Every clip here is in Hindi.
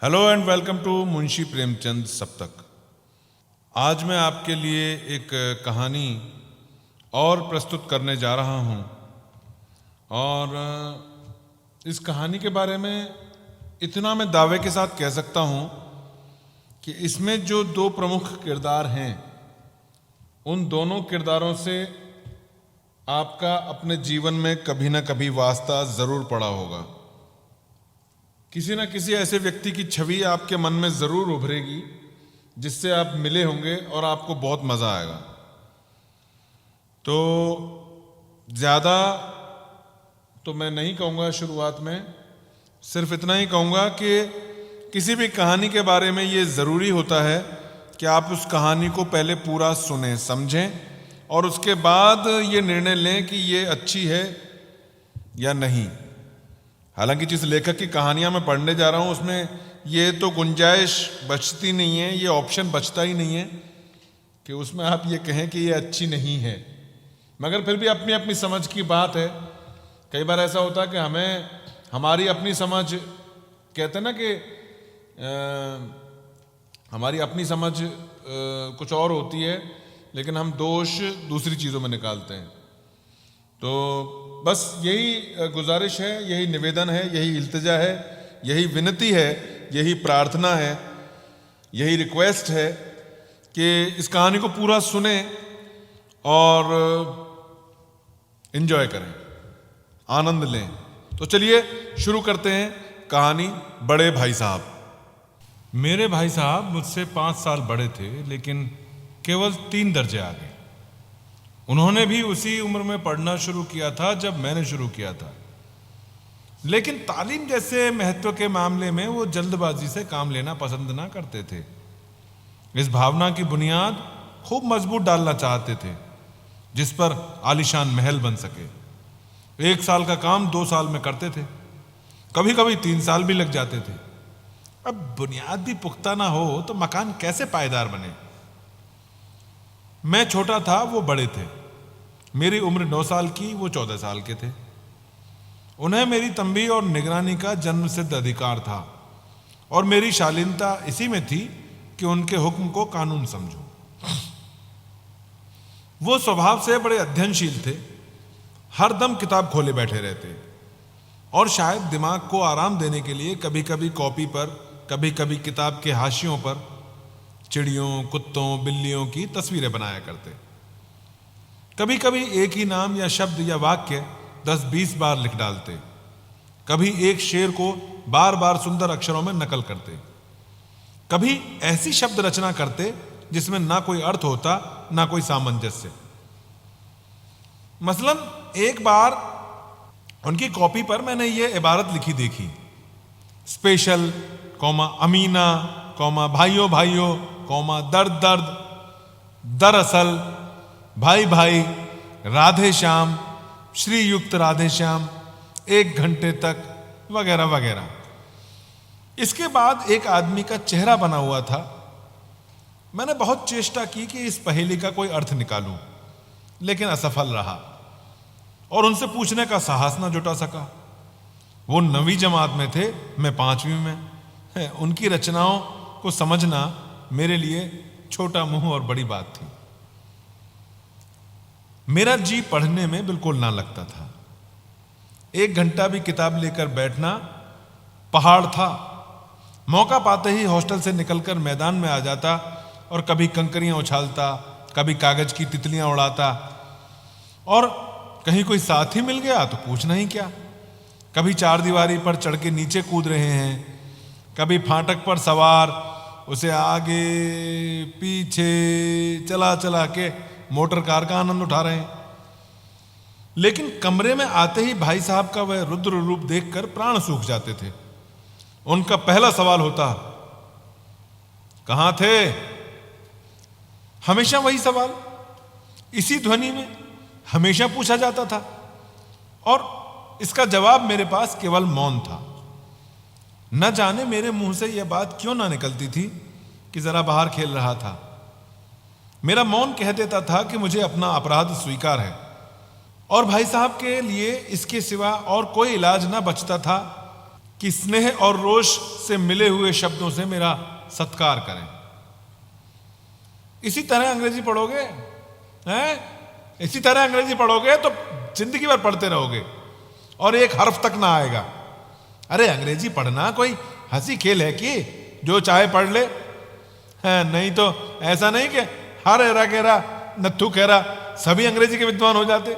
Hello and welcome to Munshi Premchand Saptak. आज मैं आपके लिए एक कहानी और प्रस्तुत करने जा रहा हूं और इस कहानी के बारे में इतना मैं दावे के साथ कह सकता हूं कि इसमें जो दो प्रमुख किरदार हैं उन दोनों किरदारों से आपका अपने जीवन में कभी ना कभी वास्ता जरूर पड़ा होगा। किसी न किसी ऐसे व्यक्ति की छवि आपके मन में जरूर उभरेगी जिससे आप मिले होंगे और आपको बहुत मजा आएगा। तो ज्यादा तो मैं नहीं कहूँगा, शुरुआत में सिर्फ इतना ही कहूँगा कि किसी भी कहानी के बारे में ये ज़रूरी होता है कि आप उस कहानी को पहले पूरा सुने, समझें और उसके बाद ये निर्णय लें कि ये अच्छी है या नहीं। हालांकि जिस लेखक की कहानियां मैं पढ़ने जा रहा हूं उसमें ये तो गुंजाइश बचती नहीं है, ये ऑप्शन बचता ही नहीं है कि उसमें आप ये कहें कि ये अच्छी नहीं है, मगर फिर भी अपनी अपनी समझ की बात है। कई बार ऐसा होता है कि हमारी अपनी समझ, कहते हैं ना कि हमारी अपनी समझ कुछ और होती है लेकिन हम दोष दूसरी चीज़ों में निकालते हैं। तो बस यही गुजारिश है, यही निवेदन है, यही इल्तिजा है, यही विनती है, यही प्रार्थना है, यही रिक्वेस्ट है कि इस कहानी को पूरा सुने और एंजॉय करें, आनंद लें। तो चलिए शुरू करते हैं कहानी बड़े भाई साहब। मेरे भाई साहब मुझसे 5 साल बड़े थे लेकिन केवल 3 दर्जे आगे। उन्होंने भी उसी उम्र में पढ़ना शुरू किया था जब मैंने शुरू किया था, लेकिन तालीम जैसे महत्व के मामले में वो जल्दबाजी से काम लेना पसंद ना करते थे। इस भावना की बुनियाद खूब मजबूत डालना चाहते थे जिस पर आलीशान महल बन सके। 1 साल का काम 2 साल में करते थे, कभी कभी 3 साल भी लग जाते थे। अब बुनियाद भी पुख्ता ना हो तो मकान कैसे पायदार बने। मैं छोटा था, वो बड़े थे। मेरी उम्र 9 साल की, वो 14 साल के थे। उन्हें मेरी तंबी और निगरानी का जन्म सिद्ध अधिकार था और मेरी शालीनता इसी में थी कि उनके हुक्म को कानून समझूं। वो स्वभाव से बड़े अध्ययनशील थे, हर दम किताब खोले बैठे रहते और शायद दिमाग को आराम देने के लिए कभी कभी कॉपी पर, कभी कभी किताब के हाशियों पर चिड़ियों, कुत्तों, बिल्लियों की तस्वीरें बनाया करते। कभी कभी एक ही नाम या शब्द या वाक्य 10-20 बार लिख डालते। कभी एक शेर को बार बार सुंदर अक्षरों में नकल करते। कभी ऐसी शब्द रचना करते जिसमें ना कोई अर्थ होता ना कोई सामंजस्य। मसलन एक बार उनकी कॉपी पर मैंने ये इबारत लिखी देखी, स्पेशल, अमीना, भाइयों भाइयों, दर्द दर्द, दरअसल, भाई भाई, राधे श्याम, श्रीयुक्त राधे श्याम, 1 घंटे तक, वगैरह वगैरह। इसके बाद एक आदमी का चेहरा बना हुआ था। मैंने बहुत चेष्टा की कि इस पहेली का कोई अर्थ निकालूं, लेकिन असफल रहा और उनसे पूछने का साहस ना जुटा सका। वो 9वीं जमात में थे, मैं 5वीं में। उनकी रचनाओं को समझना मेरे लिए छोटा मुंह और बड़ी बात थी। मेरा जी पढ़ने में बिल्कुल ना लगता था। 1 घंटा भी किताब लेकर बैठना पहाड़ था। मौका पाते ही हॉस्टल से निकलकर मैदान में आ जाता और कभी कंकरियां उछालता, कभी कागज की तितलियां उड़ाता और कहीं कोई साथी मिल गया तो पूछना ही क्या। कभी 4 दीवारी पर चढ़ के नीचे कूद रहे हैं, कभी फाटक पर सवार उसे आगे पीछे चला चला के मोटर कार का आनंद उठा रहे हैं। लेकिन कमरे में आते ही भाई साहब का वह रुद्र रूप देखकर प्राण सूख जाते थे। उनका पहला सवाल होता, कहां थे? हमेशा वही सवाल, इसी ध्वनि में हमेशा पूछा जाता था और इसका जवाब मेरे पास केवल मौन था। न जाने मेरे मुंह से यह बात क्यों ना निकलती थी कि जरा बाहर खेल रहा था। मेरा मौन कह देता था कि मुझे अपना अपराध स्वीकार है और भाई साहब के लिए इसके सिवा और कोई इलाज ना बचता था कि स्नेह और रोष से मिले हुए शब्दों से मेरा सत्कार करें। इसी तरह अंग्रेजी पढ़ोगे इसी तरह अंग्रेजी पढ़ोगे तो जिंदगी भर पढ़ते रहोगे और एक हर्फ तक ना आएगा। अरे अंग्रेजी पढ़ना कोई हंसी खेल है कि जो चाहे पढ़ ले? नहीं तो ऐसा नहीं कि हर एरा केरा नत्थू खेरा सभी अंग्रेजी के विद्वान हो जाते।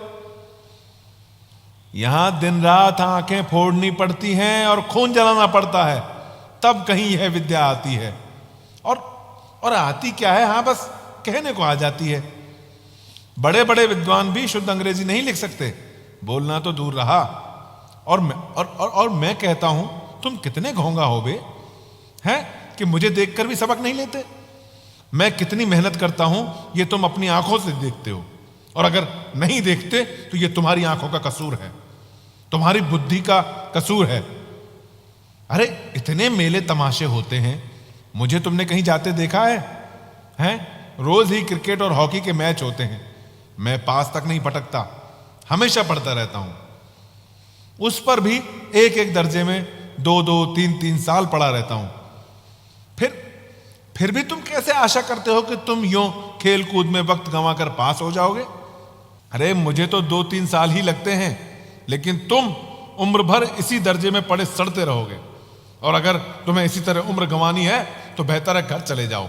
यहां दिन रात आंखें फोड़नी पड़ती हैं और खून जलाना पड़ता है, तब कहीं यह विद्या आती है। और आती क्या है, हां बस कहने को आ जाती है। बड़े बड़े विद्वान भी शुद्ध अंग्रेजी नहीं लिख सकते, बोलना तो दूर रहा। और मैं कहता हूं, तुम कितने घोंगा हो बे, हैं कि मुझे देखकर भी सबक नहीं लेते। मैं कितनी मेहनत करता हूं ये तुम अपनी आंखों से देखते हो, और अगर नहीं देखते तो ये तुम्हारी आंखों का कसूर है, तुम्हारी बुद्धि का कसूर है। अरे इतने मेले तमाशे होते हैं, मुझे तुमने कहीं जाते देखा है? रोज ही क्रिकेट और हॉकी के मैच होते हैं, मैं पास तक नहीं पटकता, हमेशा पढ़ता रहता हूं। उस पर भी एक एक दर्जे में 2-2, 3-3 साल पढ़ा रहता हूं। फिर भी तुम कैसे आशा करते हो कि तुम यूं खेल कूद में वक्त गंवाकर पास हो जाओगे? अरे मुझे तो 2-3 साल ही लगते हैं, लेकिन तुम उम्र भर इसी दर्जे में पड़े सड़ते रहोगे। और अगर तुम्हें इसी तरह उम्र गंवानी है तो बेहतर है घर चले जाओ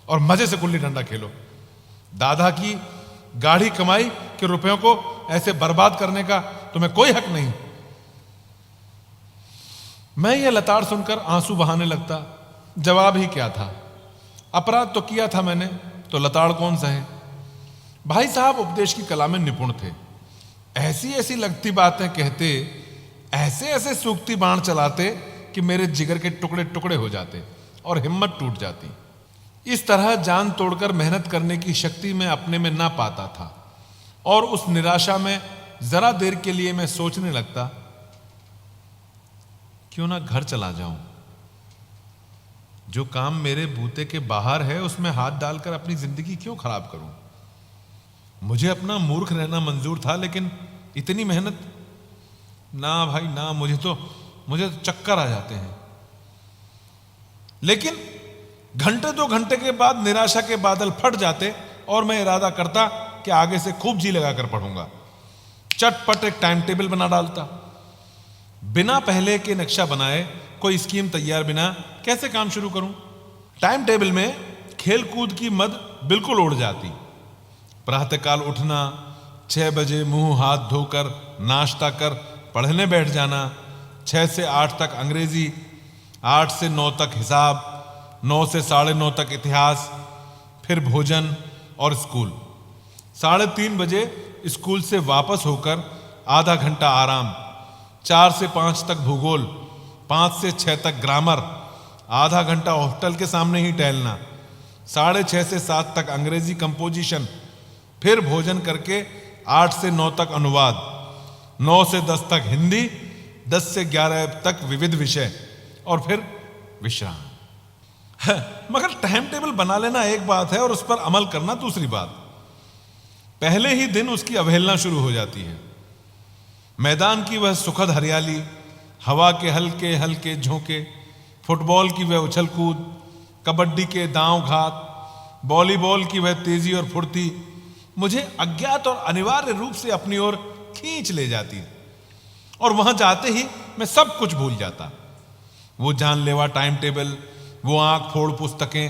और मजे से गुल्ली डंडा खेलो। दादा की गाढ़ी कमाई के रुपयों को ऐसे बर्बाद करने का तुम्हें कोई हक नहीं। मैं यह लताड़ सुनकर आंसू बहाने लगता। जवाब ही क्या था, अपराध तो किया था मैंने, तो लताड़ कौन सहे। भाई साहब उपदेश की कला में निपुण थे, ऐसी ऐसी लगती बातें कहते, ऐसे ऐसे सूखती बाण चलाते कि मेरे जिगर के टुकड़े टुकड़े हो जाते और हिम्मत टूट जाती। इस तरह जान तोड़कर मेहनत करने की शक्ति मैं अपने में ना पाता था, और उस निराशा में जरा देर के लिए मैं सोचने लगता, क्यों ना घर चला जाऊं। जो काम मेरे बूते के बाहर है उसमें हाथ डालकर अपनी जिंदगी क्यों खराब करूं। मुझे अपना मूर्ख रहना मंजूर था, लेकिन इतनी मेहनत ना भाई ना, मुझे तो चक्कर आ जाते हैं। लेकिन घंटे 2 घंटे के बाद निराशा के बादल फट जाते और मैं इरादा करता कि आगे से खूब जी लगाकर पढ़ूंगा। चटपट एक टाइम टेबल बना डालता। बिना पहले के नक्शा बनाए, कोई स्कीम तैयार बिना कैसे काम शुरू करूं। टाइम टेबल में खेल कूद की मद बिल्कुल उड़ जाती। प्रातःकाल उठना, 6 बजे मुंह हाथ धोकर नाश्ता कर पढ़ने बैठ जाना, 6 से 8 तक अंग्रेजी, 8 से 9 तक हिसाब, 9 से 9:30 तक इतिहास, फिर भोजन और स्कूल। 3:30 बजे स्कूल से वापस होकर आधा घंटा आराम, 4 से 5 तक भूगोल, 5 से 6 तक ग्रामर, आधा घंटा हॉस्टल के सामने ही टहलना, 6:30 से 7 तक अंग्रेजी कंपोजिशन, फिर भोजन करके 8 से 9 तक अनुवाद, 9 से 10 तक हिंदी, 10 से 11 तक विविध विषय, और फिर विश्राम। मगर टाइम टेबल बना लेना एक बात है और उस पर अमल करना दूसरी बात। पहले ही दिन उसकी अवहेलना शुरू हो जाती है। मैदान की वह सुखद हरियाली, हवा के हल्के हल्के झोंके, फुटबॉल की वह उछल कूद, कबड्डी के दांव घात, वॉलीबॉल की वह तेजी और फुर्ती मुझे अज्ञात और अनिवार्य रूप से अपनी ओर खींच ले जाती, और वहां जाते ही मैं सब कुछ भूल जाता। वो जानलेवा टाइम टेबल, वो आंख फोड़ पुस्तकें,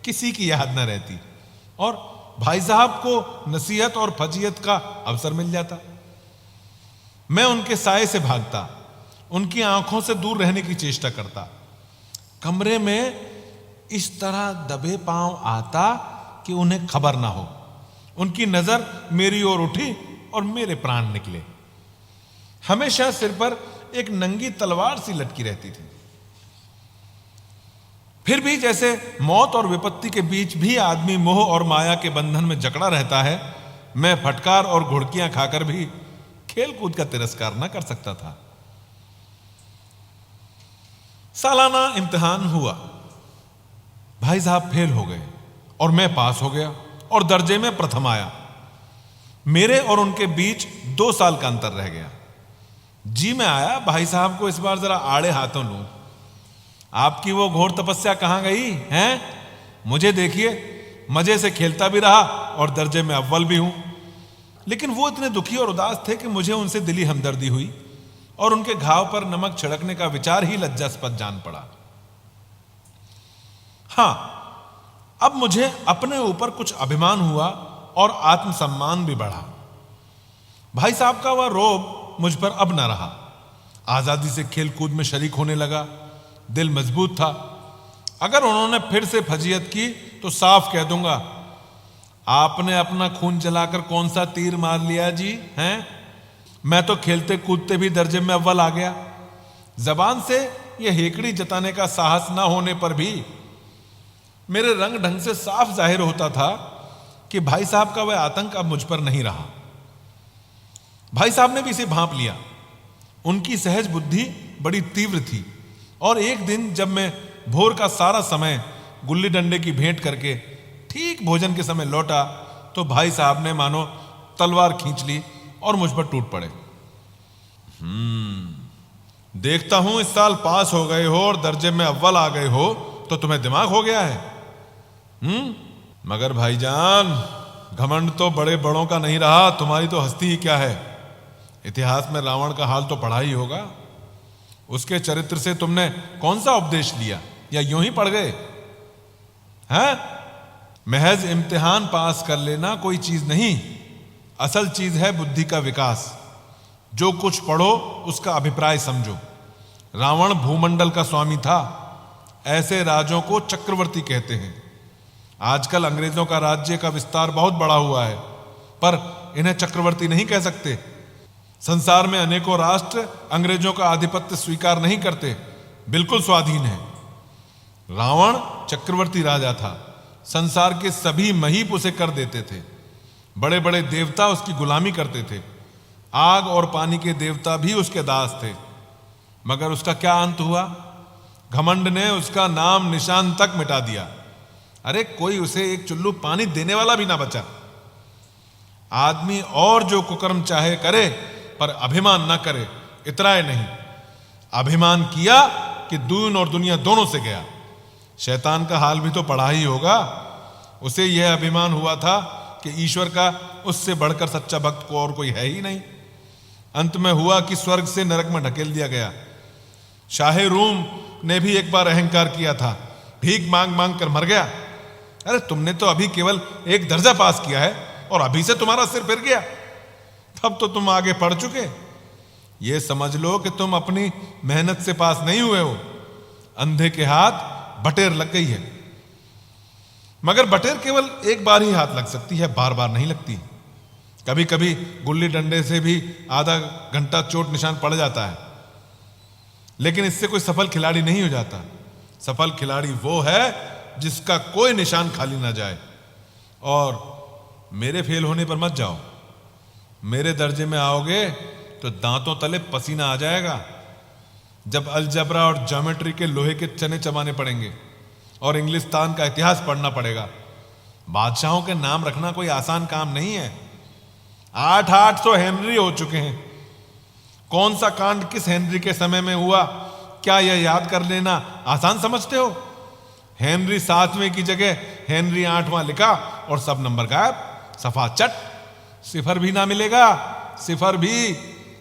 किसी की याद न रहती, और भाई साहब को नसीहत और फजीयत का अवसर मिल जाता। मैं उनके साए से भागता, उनकी आंखों से दूर रहने की चेष्टा करता, कमरे में इस तरह दबे पांव आता कि उन्हें खबर ना हो। उनकी नजर मेरी ओर उठी और मेरे प्राण निकले। हमेशा सिर पर एक नंगी तलवार सी लटकी रहती थी। फिर भी जैसे मौत और विपत्ति के बीच भी आदमी मोह और माया के बंधन में जकड़ा रहता है, मैं फटकार और घुड़कियां खाकर भी खेल कूद का तिरस्कार न कर सकता था। सालाना इम्तिहान हुआ, भाई साहब फेल हो गए और मैं पास हो गया और दर्जे में प्रथम आया। मेरे और उनके बीच 2 साल का अंतर रह गया। जी मैं आया भाई साहब को इस बार जरा आड़े हाथों लूं। आपकी वो घोर तपस्या कहां गई हैं? मुझे देखिए, मजे से खेलता भी रहा और दर्जे में अव्वल भी हूं। लेकिन वो इतने दुखी और उदास थे कि मुझे उनसे दिली हमदर्दी हुई और उनके घाव पर नमक छिड़कने का विचार ही लज्जास्पद जान पड़ा। हां, अब मुझे अपने ऊपर कुछ अभिमान हुआ और आत्मसम्मान भी बढ़ा। भाई साहब का वह रोब मुझ पर अब न रहा। आजादी से खेल कूद में शरीक होने लगा। दिल मजबूत था। अगर उन्होंने फिर से फजीयत की तो साफ कह दूंगा, आपने अपना खून जलाकर कौन सा तीर मार लिया जी हैं? मैं तो खेलते कूदते भी दर्जे में अव्वल आ गया। जबान से यह हेकड़ी जताने का साहस ना होने पर भी मेरे रंग ढंग से साफ जाहिर होता था कि भाई साहब का वह आतंक अब मुझ पर नहीं रहा। भाई साहब ने भी इसे भांप लिया। उनकी सहज बुद्धि बड़ी तीव्र थी और एक दिन जब मैं भोर का सारा समय गुल्ली डंडे की भेंट करके ठीक भोजन के समय लौटा तो भाई साहब ने मानो तलवार खींच ली और मुझ पर टूट पड़े। देखता हूं इस साल पास हो गए हो और दर्जे में अव्वल आ गए हो तो तुम्हें दिमाग हो गया है। मगर भाईजान, घमंड तो बड़े बड़ों का नहीं रहा, तुम्हारी तो हस्ती ही क्या है। इतिहास में रावण का हाल तो पढ़ा ही होगा। उसके चरित्र से तुमने कौन सा उपदेश लिया या यूं ही पढ़ गए हैं? महज इम्तिहान पास कर लेना कोई चीज नहीं, असल चीज है बुद्धि का विकास। जो कुछ पढ़ो उसका अभिप्राय समझो। रावण भूमंडल का स्वामी था। ऐसे राजों को चक्रवर्ती कहते हैं। आजकल अंग्रेजों का राज्य का विस्तार बहुत बड़ा हुआ है, पर इन्हें चक्रवर्ती नहीं कह सकते। संसार में अनेकों राष्ट्र अंग्रेजों का आधिपत्य स्वीकार नहीं करते, बिल्कुल स्वाधीन है। रावण चक्रवर्ती राजा था। संसार के सभी महीप उसे कर देते थे। बड़े बड़े देवता उसकी गुलामी करते थे। आग और पानी के देवता भी उसके दास थे। मगर उसका क्या अंत हुआ? घमंड ने उसका नाम निशान तक मिटा दिया। अरे कोई उसे एक चुल्लू पानी देने वाला भी ना बचा। आदमी और जो कुकर्म चाहे करे, पर अभिमान ना करे, इतराए नहीं। अभिमान किया कि दून और दुनिया दोनों से गया। शैतान का हाल भी तो पढ़ा ही होगा। उसे यह अभिमान हुआ था कि ईश्वर का उससे बढ़कर सच्चा भक्त को और कोई है ही नहीं। अंत में हुआ कि स्वर्ग से नरक में ढकेल दिया गया। शाह रूम ने भी एक बार अहंकार किया था, भीख मांग मांग कर मर गया। अरे तुमने तो अभी केवल एक दर्जा पास किया है और अभी से तुम्हारा सिर फिर गया। तब तो तुम आगे पढ़ चुके। ये समझ लो कि तुम अपनी मेहनत से पास नहीं हुए हो। अंधे के हाथ बटेर लग गई है। मगर बटेर केवल एक बार ही हाथ लग सकती है, बार बार नहीं लगती। कभी कभी गुल्ली डंडे से भी आधा घंटा चोट निशान पड़ जाता है, लेकिन इससे कोई सफल खिलाड़ी नहीं हो जाता। सफल खिलाड़ी वो है जिसका कोई निशान खाली ना जाए। और मेरे फेल होने पर मत जाओ। मेरे दर्जे में आओगे तो दांतों तले पसीना आ जाएगा। जब अलजबरा और ज्योमेट्री के लोहे के चने चबाने पड़ेंगे और इंग्लिस्तान का इतिहास पढ़ना पड़ेगा। बादशाहों के नाम रखना कोई आसान काम नहीं है। 800 हेनरी हो चुके हैं। कौन सा कांड किस हेनरी के समय में हुआ, क्या यह याद कर लेना आसान समझते हो? हेनरी 7वें की जगह हेनरी 8वां लिखा और सब नंबर गायब। सफा चट, सिफर भी ना मिलेगा। सिफर भी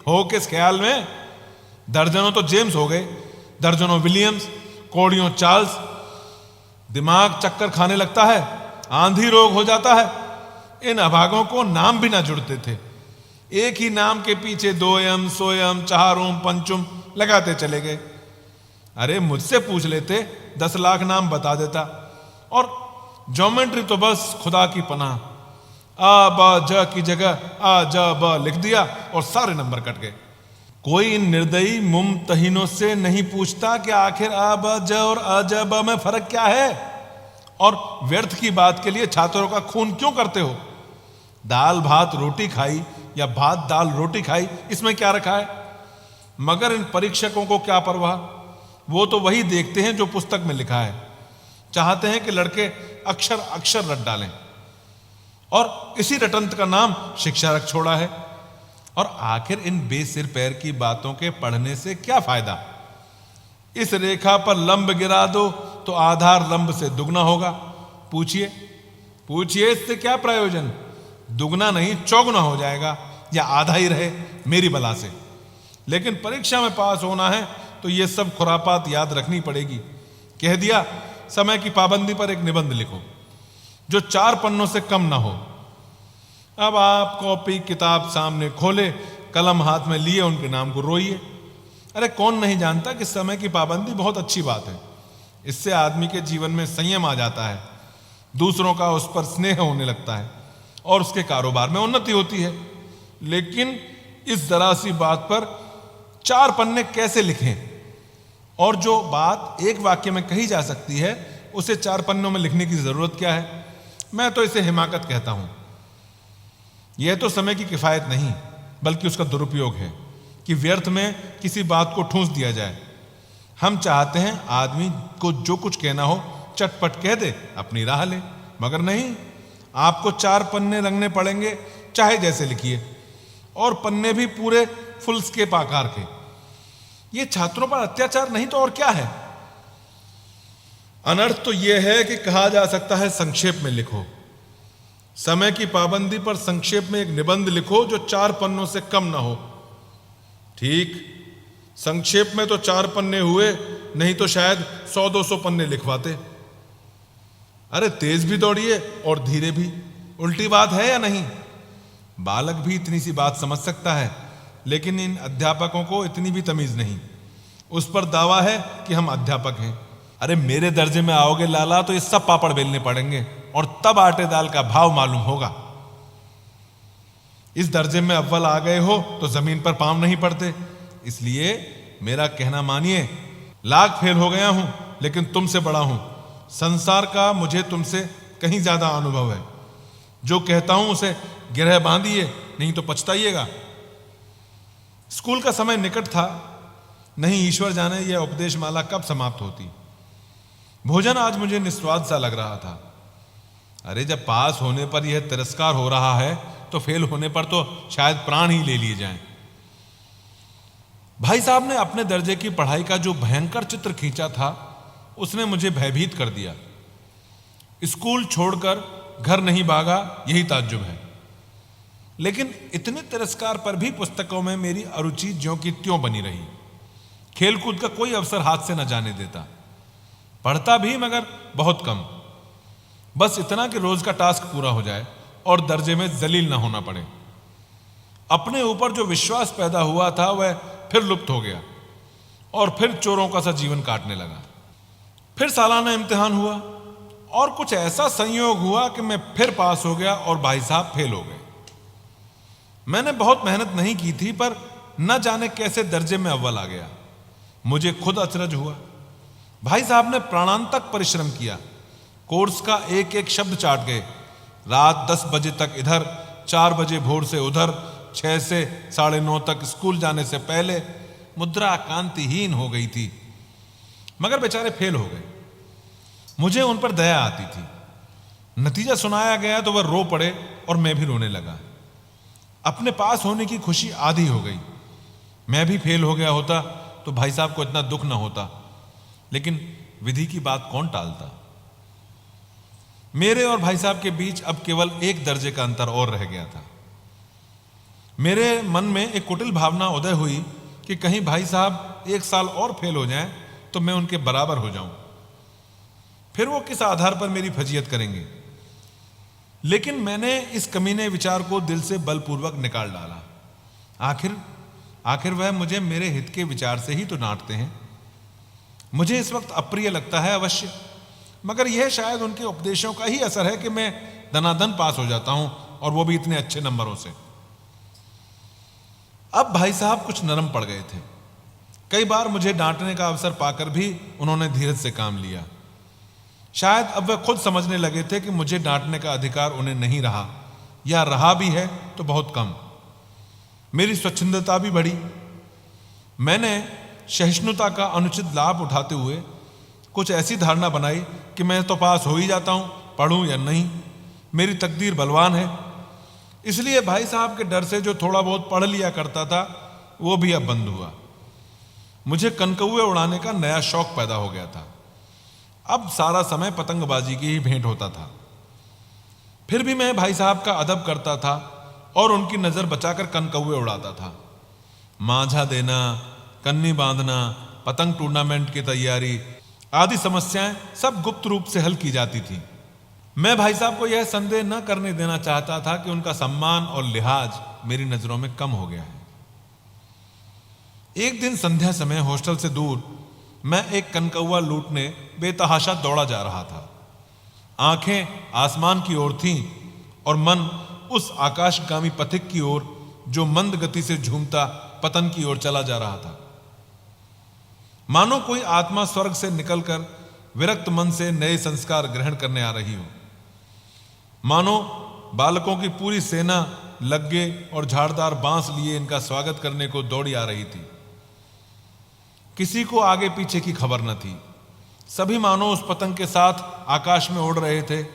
हो किस ख्याल में? दर्जनों तो जेम्स हो गए, दर्जनों विलियम्स, कोड़ियों चार्ल्स। दिमाग चक्कर खाने लगता है, आंधी रोग हो जाता है। इन अभागों को नाम भी ना जुड़ते थे। एक ही नाम के पीछे दोयम, सोयम, चहारुम, पंचुम लगाते चले गए। अरे मुझसे पूछ लेते, 10 लाख नाम बता देता। और ज्योमेट्री तो बस खुदा की पनाह। आ ब ज की जगह आ ज ब लिख दिया और सारे नंबर कट गए। कोई इन निर्दयी मुमतहिनों से नहीं पूछता कि आखिर आ ब ज और अ ज ब में फर्क क्या है, और व्यर्थ की बात के लिए छात्रों का खून क्यों करते हो? दाल भात रोटी खाई या भात दाल रोटी खाई, इसमें क्या रखा है? मगर इन परीक्षकों को क्या परवाह? वो तो वही देखते हैं जो पुस्तक में लिखा है। चाहते हैं कि लड़के अक्षर अक्षर रट डालें, और इसी रटंत का नाम शिक्षा रख छोड़ा है। और आखिर इन बेसिर पैर की बातों के पढ़ने से क्या फायदा? इस रेखा पर लंब गिरा दो तो आधार लंब से दुगना होगा। पूछिए पूछिए, इससे क्या प्रयोजन? दुगना नहीं चौगुना हो जाएगा, या आधा ही रहे मेरी बला से। लेकिन परीक्षा में पास होना है तो ये सब खुरापात याद रखनी पड़ेगी। कह दिया समय की पाबंदी पर एक निबंध लिखो जो 4 पन्नों से कम ना हो। अब आप कॉपी किताब सामने खोले, कलम हाथ में लिए उनके नाम को रोइए। अरे कौन नहीं जानता कि समय की पाबंदी बहुत अच्छी बात है। इससे आदमी के जीवन में संयम आ जाता है, दूसरों का उस पर स्नेह होने लगता है और उसके कारोबार में उन्नति होती है। लेकिन इस जरा सी बात पर 4 पन्ने कैसे लिखें? और जो बात एक वाक्य में कही जा सकती है उसे 4 पन्नों में लिखने की जरूरत क्या है? मैं तो इसे हिमाकत कहता हूं। यह तो समय की किफायत नहीं बल्कि उसका दुरुपयोग है कि व्यर्थ में किसी बात को ठूंस दिया जाए। हम चाहते हैं आदमी को जो कुछ कहना हो चटपट कह दे, अपनी राह ले, मगर नहीं, आपको 4 पन्ने रंगने पड़ेंगे, चाहे जैसे लिखिए, और पन्ने भी पूरे फुल स्केप आकार के। ये छात्रों पर अत्याचार नहीं तो और क्या है? अनर्थ तो यह है कि कहा जा सकता है संक्षेप में लिखो। समय की पाबंदी पर संक्षेप में एक निबंध लिखो जो 4 पन्नों से कम ना हो। ठीक, संक्षेप में तो 4 पन्ने हुए, नहीं तो शायद 100-200 पन्ने लिखवाते। अरे तेज भी दौड़िए और धीरे भी, उल्टी बात है या नहीं? बालक भी इतनी सी बात समझ सकता है, लेकिन इन अध्यापकों को इतनी भी तमीज नहीं। उस पर दावा है कि हम अध्यापक हैं। अरे मेरे दर्जे में आओगे लाला तो ये सब पापड़ बेलने पड़ेंगे और तब आटे दाल का भाव मालूम होगा। इस दर्जे में अव्वल आ गए हो तो जमीन पर पांव नहीं पड़ते। इसलिए मेरा कहना मानिए, लाख फेल हो गया हूं लेकिन तुमसे बड़ा हूं। संसार का मुझे तुमसे कहीं ज्यादा अनुभव है। जो कहता हूं उसे गिरह बांधिए, नहीं तो पछताइएगा। स्कूल का समय निकट था, नहीं ईश्वर जाने यह उपदेश माला कब समाप्त होती। भोजन आज मुझे निस्वाद सा लग रहा था। अरे जब पास होने पर यह तिरस्कार हो रहा है तो फेल होने पर तो शायद प्राण ही ले लिए जाएं। भाई साहब ने अपने दर्जे की पढ़ाई का जो भयंकर चित्र खींचा था उसने मुझे भयभीत कर दिया। स्कूल छोड़कर घर नहीं भागा, यही ताज्जुब है। लेकिन इतने तिरस्कार पर भी पुस्तकों में मेरी अरुचि ज्यों की त्यों बनी रही। खेलकूद का कोई अवसर हाथ से न जाने देता। पढ़ता भी मगर बहुत कम, बस इतना कि रोज का टास्क पूरा हो जाए और दर्जे में जलील ना होना पड़े। अपने ऊपर जो विश्वास पैदा हुआ था वह फिर लुप्त हो गया और फिर चोरों का सा जीवन काटने लगा। फिर सालाना इम्तिहान हुआ और कुछ ऐसा संयोग हुआ कि मैं फिर पास हो गया और भाई साहब फेल हो गए। मैंने बहुत मेहनत नहीं की थी, पर न जाने कैसे दर्जे में अव्वल आ गया। मुझे खुद अचरज हुआ। भाई साहब ने प्राणांतक परिश्रम किया, कोर्स का एक एक शब्द चाट गए। रात 10 बजे तक इधर, 4 बजे भोर से उधर, 6 से 9:30 तक स्कूल जाने से पहले मुद्रा कांतिहीन हो गई थी, मगर बेचारे फेल हो गए। मुझे उन पर दया आती थी। नतीजा सुनाया गया तो वह रो पड़े और मैं भी रोने लगा। अपने पास होने की खुशी आधी हो गई। मैं भी फेल हो गया होता तो भाई साहब को इतना दुख ना होता, लेकिन विधि की बात कौन टालता। मेरे और भाई साहब के बीच अब केवल 1 दर्जे का अंतर और रह गया था। मेरे मन में एक कुटिल भावना उदय हुई कि कहीं भाई साहब 1 साल और फेल हो जाएं तो मैं उनके बराबर हो जाऊं। फिर वो किस आधार पर मेरी फजीयत करेंगे। लेकिन मैंने इस कमीने विचार को दिल से बलपूर्वक निकाल डाला। आखिर वह मुझे मेरे हित के विचार से ही तो डांटते हैं। मुझे इस वक्त अप्रिय लगता है अवश्य, मगर यह शायद उनके उपदेशों का ही असर है कि मैं दनादन पास हो जाता हूं, और वो भी इतने अच्छे नंबरों से। अब भाई साहब कुछ नरम पड़ गए थे। कई बार मुझे डांटने का अवसर पाकर भी उन्होंने धीरज से काम लिया। शायद अब वह खुद समझने लगे थे कि मुझे डांटने का अधिकार उन्हें नहीं रहा, या रहा भी है तो बहुत कम। मेरी स्वच्छंदता भी बढ़ी। मैंने सहिष्णुता का अनुचित लाभ उठाते हुए कुछ ऐसी धारणा बनाई कि मैं तो पास हो ही जाता हूं, पढ़ूं या नहीं, मेरी तकदीर बलवान है। इसलिए भाई साहब के डर से जो थोड़ा बहुत पढ़ लिया करता था वो भी अब बंद हुआ। मुझे कनकौए उड़ाने का नया शौक पैदा हो गया था। अब सारा समय पतंगबाजी की ही भेंट होता था। फिर भी मैं भाई साहब का अदब करता था और उनकी नजर बचाकर कनकौए उड़ाता था। मांझा देना, कन्नी बांधना, पतंग टूर्नामेंट की तैयारी आदि समस्याएं सब गुप्त रूप से हल की जाती थी। मैं भाई साहब को यह संदेह न करने देना चाहता था कि उनका सम्मान और लिहाज मेरी नजरों में कम हो गया है। एक दिन संध्या समय हॉस्टल से दूर मैं एक कनकौआ लूटने बेतहाशा दौड़ा जा रहा था। आंखें आसमान की ओर थीं और मन उस आकाशगामी पथिक की ओर जो मंद गति से झूमता पतन की ओर चला जा रहा था। मानो कोई आत्मा स्वर्ग से निकलकर विरक्त मन से नए संस्कार ग्रहण करने आ रही हो। मानो बालकों की पूरी सेना लग्गे और झाड़दार बांस लिए इनका स्वागत करने को दौड़ी आ रही थी। किसी को आगे पीछे की खबर न थी। सभी मानो उस पतंग के साथ आकाश में उड़ रहे थे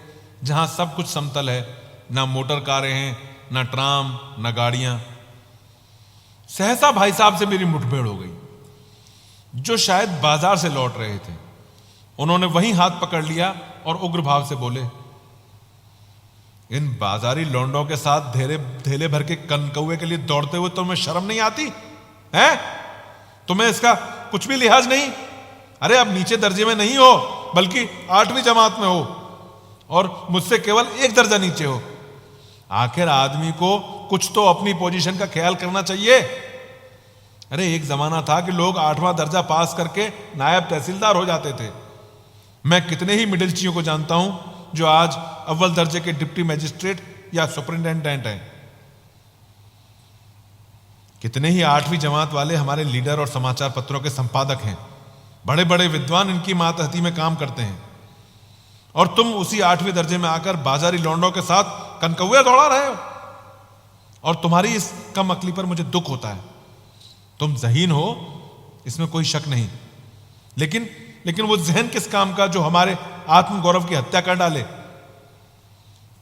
जहां सब कुछ समतल है, ना मोटर कारें हैं, ना ट्राम, ना गाड़ियां। सहसा भाई साहब से मेरी मुठभेड़ हो गई, जो शायद बाजार से लौट रहे थे। उन्होंने वहीं हाथ पकड़ लिया और उग्र भाव से बोले, इन बाजारी लौंडों के साथ धेले भर के कनकौए के लिए दौड़ते हुए तुम्हें शर्म नहीं आती है? तुम्हें इसका कुछ भी लिहाज नहीं? अरे अब नीचे दर्जे में नहीं हो बल्कि 8वीं जमात में हो और मुझसे केवल 1 दर्जा नीचे हो। आखिर आदमी को कुछ तो अपनी पोजीशन का ख्याल करना चाहिए। अरे एक जमाना था कि लोग 8वां दर्जा पास करके नायब तहसीलदार हो जाते थे। मैं कितने ही मिडिलचियों को जानता हूं जो आज अव्वल दर्जे के डिप्टी मजिस्ट्रेट या सुपरिंटेंडेंट हैं। कितने ही 8वीं जमात वाले हमारे लीडर और समाचार पत्रों के संपादक हैं। बड़े बड़े विद्वान इनकी मातहती में काम करते हैं और तुम उसी 8वें दर्जे में आकर बाजारी लौंडों के साथ कनकौए दौड़ा रहे हो। और तुम्हारी इस कम अक्ली पर मुझे दुख होता है। तुम ज़हीन हो, इसमें कोई शक नहीं, लेकिन वो जहन किस काम का जो हमारे आत्मगौरव की हत्या कर डाले।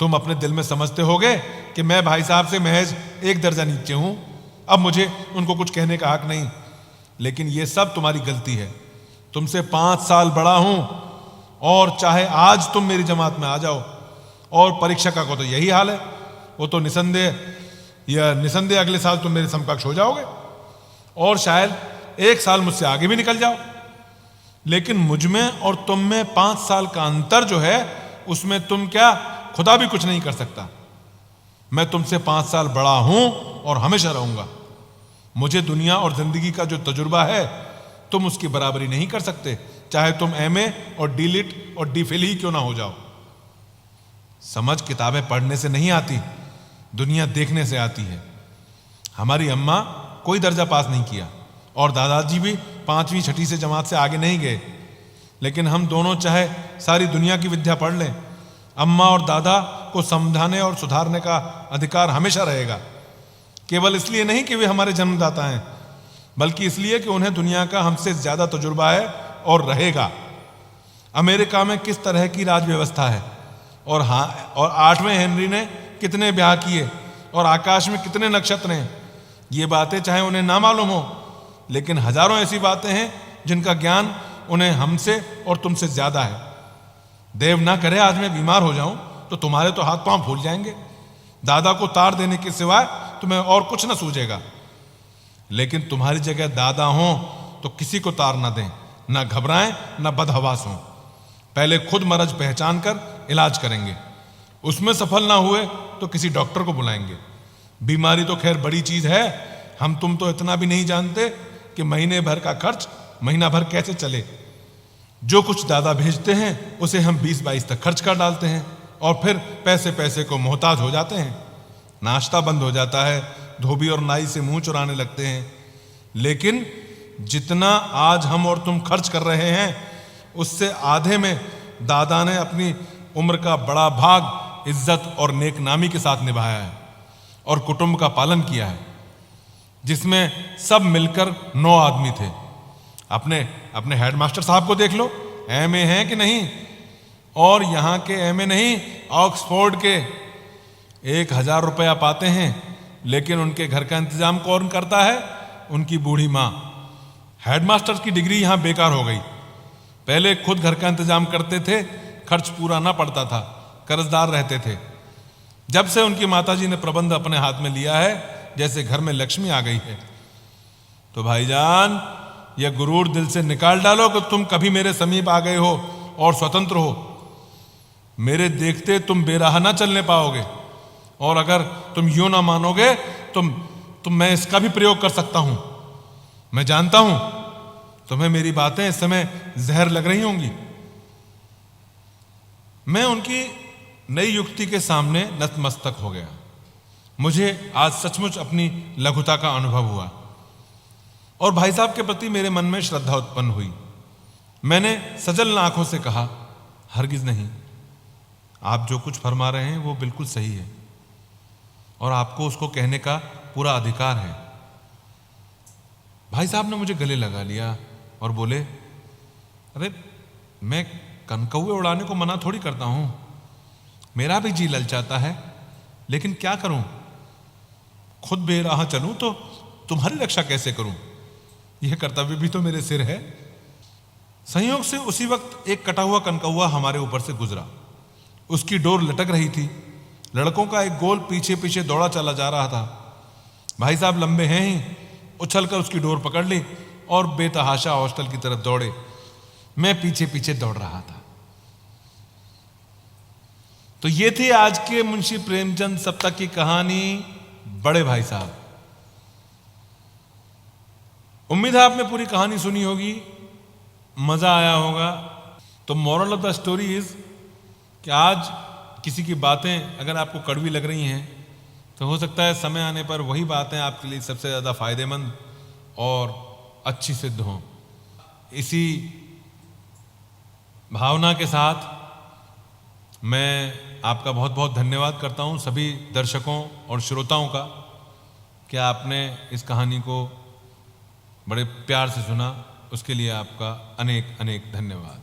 तुम अपने दिल में समझते होगे कि मैं भाई साहब से महज 1 दर्जा नीचे हूं, अब मुझे उनको कुछ कहने का हक नहीं। लेकिन यह सब तुम्हारी गलती है। तुमसे 5 साल बड़ा हूं और चाहे आज तुम मेरी जमात में आ जाओ और परीक्षा का को तो यही हाल है, वो तो निसंदेह अगले साल तुम मेरे समकक्ष हो जाओगे और शायद 1 साल मुझसे आगे भी निकल जाओ। लेकिन मुझ में और तुम में 5 साल का अंतर जो है उसमें तुम क्या, खुदा भी कुछ नहीं कर सकता। मैं तुमसे 5 साल बड़ा हूं और हमेशा रहूंगा। मुझे दुनिया और जिंदगी का जो तजुर्बा है तुम उसकी बराबरी नहीं कर सकते, चाहे तुम MA और D.Litt और D.Phil ही क्यों ना हो जाओ। समझ किताबें पढ़ने से नहीं आती, दुनिया देखने से आती है। हमारी अम्मा कोई दर्जा पास नहीं किया और दादाजी भी 5वीं 6ठी से जमात से आगे नहीं गए। लेकिन हम दोनों चाहे सारी दुनिया की विद्या पढ़ लें, अम्मा और दादा को समझाने और सुधारने का अधिकार हमेशा रहेगा। केवल इसलिए नहीं कि वे हमारे जन्मदाता हैं, बल्कि इसलिए कि उन्हें दुनिया का हमसे ज्यादा तजुर्बा है और रहेगा। अमेरिका में किस तरह की राज व्यवस्था है और 8वें हेनरी ने कितने ब्याह किए और आकाश में कितने नक्षत्र हैं, ये बातें चाहे उन्हें ना मालूम हो, लेकिन हजारों ऐसी बातें हैं जिनका ज्ञान उन्हें हमसे और तुमसे ज्यादा है। देव ना करे आज मैं बीमार हो जाऊं तो तुम्हारे तो हाथ पांव फूल जाएंगे। दादा को तार देने के सिवाय तुम्हें और कुछ ना सूझेगा। लेकिन तुम्हारी जगह दादा हो तो किसी को तार ना दें, ना घबराएं, ना बदहवास हों। पहले खुद मरज पहचान कर इलाज करेंगे, उसमें सफल ना हुए तो किसी डॉक्टर को बुलाएंगे। बीमारी तो खैर बड़ी चीज है, हम तुम तो इतना भी नहीं जानते कि महीने भर का खर्च महीना भर कैसे चले। जो कुछ दादा भेजते हैं उसे हम 20-22 तक खर्च कर डालते हैं और फिर पैसे पैसे को मोहताज हो जाते हैं। नाश्ता बंद हो जाता है, धोबी और नाई से मुंह चुराने लगते हैं। लेकिन जितना आज हम और तुम खर्च कर रहे हैं उससे आधे में दादा ने अपनी उम्र का बड़ा भाग इज्जत और नेकनामी के साथ निभाया है और कुटुंब का पालन किया है, जिसमें सब मिलकर 9 आदमी थे। अपने हेडमास्टर साहब को देख लो, MA हैं कि नहीं, और यहाँ के MA नहीं, ऑक्सफोर्ड के। 1000 रुपया पाते हैं, लेकिन उनके घर का इंतजाम कौन करता है? उनकी बूढ़ी माँ। हेडमास्टर की डिग्री यहाँ बेकार हो गई। पहले खुद घर का इंतजाम करते थे, खर्च पूरा ना पड़ता था, कर्जदार रहते थे। जब से उनकी माताजी ने प्रबंध अपने हाथ में लिया है, जैसे घर में लक्ष्मी आ गई है। तो भाईजान, यह गुरूर दिल से निकाल डालो कि तुम कभी मेरे समीप आ गए हो और स्वतंत्र हो। मेरे देखते तुम बेराह ना चलने पाओगे, और अगर तुम यूं ना मानोगे तो मैं इसका भी प्रयोग कर सकता हूं। मैं जानता हूं तुम्हें मेरी बातें इस समय जहर लग रही होंगी। मैं उनकी नई युक्ति के सामने नतमस्तक हो गया। मुझे आज सचमुच अपनी लघुता का अनुभव हुआ और भाई साहब के प्रति मेरे मन में श्रद्धा उत्पन्न हुई। मैंने सजल आंखों से कहा, हरगिज नहीं, आप जो कुछ फरमा रहे हैं वो बिल्कुल सही है और आपको उसको कहने का पूरा अधिकार है। भाई साहब ने मुझे गले लगा लिया और बोले, अरे मैं कनकौवे उड़ाने को मना थोड़ी करता हूं, मेरा भी जी ललचाता है, लेकिन क्या करूं? खुद बेराह चलूं तो तुम्हारी रक्षा कैसे करूं? यह कर्तव्य भी तो मेरे सिर है। संयोग से उसी वक्त एक कटा हुआ कनकौवा हमारे ऊपर से गुजरा। उसकी डोर लटक रही थी। लड़कों का एक गोल पीछे पीछे दौड़ा चला जा रहा था। भाई साहब लंबे हैं ही, उछलकर उसकी डोर पकड़ ली और बेतहाशा हॉस्टल की तरफ दौड़े। मैं पीछे पीछे दौड़ रहा था। तो ये थी आज के मुंशी प्रेमचंद सप्तक की कहानी, बड़े भाई साहब। उम्मीद है आपने पूरी कहानी सुनी होगी, मजा आया होगा। तो moral of the story is कि आज किसी की बातें अगर आपको कड़वी लग रही हैं तो हो सकता है समय आने पर वही बातें आपके लिए सबसे ज़्यादा फायदेमंद और अच्छी सिद्ध हों। इसी भावना के साथ मैं आपका बहुत बहुत धन्यवाद करता हूं सभी दर्शकों और श्रोताओं का कि आपने इस कहानी को बड़े प्यार से सुना। उसके लिए आपका अनेक अनेक धन्यवाद।